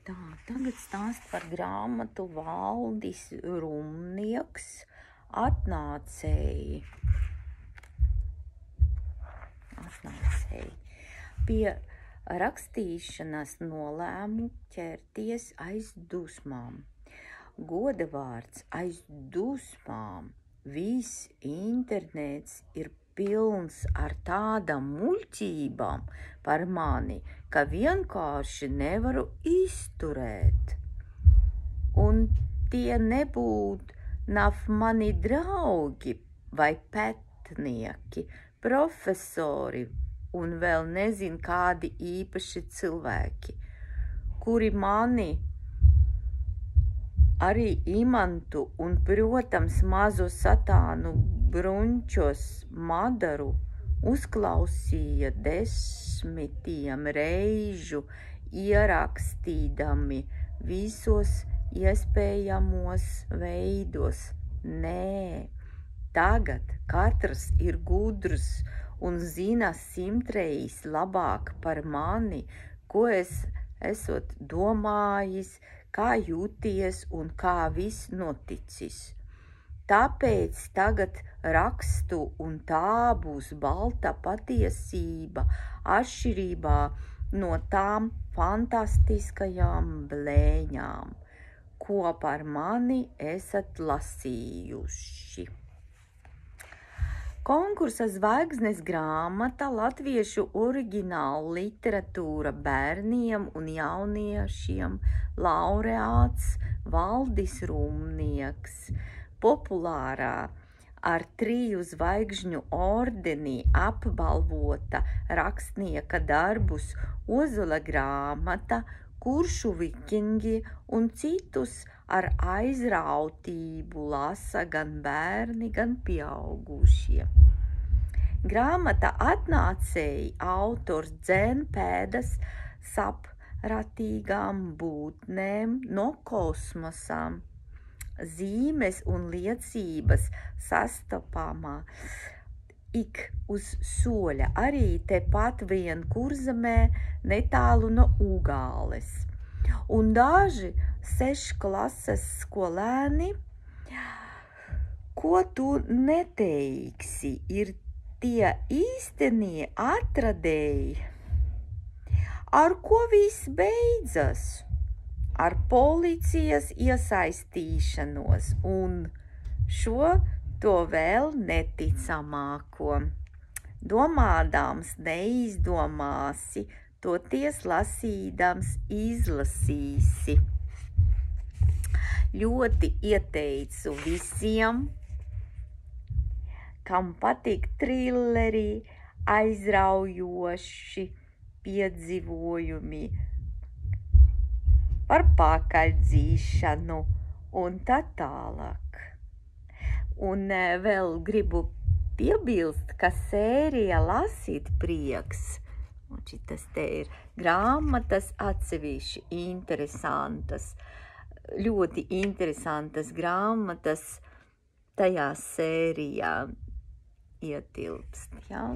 Tā, tagad stāst par grāmatu Valdis Rumnieks atnācēji. Pie rakstīšanas nolēmu ķerties aiz dusmām. Goda vārds aiz dusmām. Viss internets ir pilns ar tādām muļķībām par mani, ka vienkārši nevaru izturēt. Un tie nav mani draugi vai pētnieki, profesori un vēl nezinu kādi īpaši cilvēki, kuri mani arī Imantu un, protams, mazo satānu Brunčos Madaru uzklausīja 10 reižu, ierakstīdami visos iespējamos veidos. Nē, tagad katrs ir gudrs un zina 100 reizes labāk par mani, ko es esot domājis, kā jūties un kā viss noticis. Tāpēc tagad rakstu un tā būs balta patiesība atšķirībā no tām fantastiskajām blēņām, ko par mani esat lasījuši. Konkursa Zvaigznes grāmata latviešu oriģināla literatūra bērniem un jauniešiem laureāts Valdis Rumnieks, populārā ar 3 zvaigžņu ordenī apbalvota rakstnieka darbus Ozola grāmata, Kuršu vikingi un citus ar aizrautību lasa gan bērni, gan pieaugušie. Grāmata atnācēji autors dzen pēdas sapratīgām būtnēm no kosmosām. Zīmes un liecības sastopamā ik uz soļa, arī tepat vien Kurzemē netālu no Ugāles. Un daži 6 klases skolēni, ko tu neteiksi, ir tie īstenie atradēji, ar ko viss beidzas, ar policijas iesaistīšanos un šo to vēl neticamāko. Domādams neizdomāsi, toties lasīdams izlasīsi. Ļoti ieteicu visiem, kam patīk trilleri, aizraujoši piedzīvojumi par pakaļdzīšanu un tā tālāk. Un vēl gribu piebilst, ka sērija Lasīt prieks, un šitas te ir grāmatas atsevišķi interesantas, ļoti interesantas grāmatas tajā sērijā ietilpst, jā?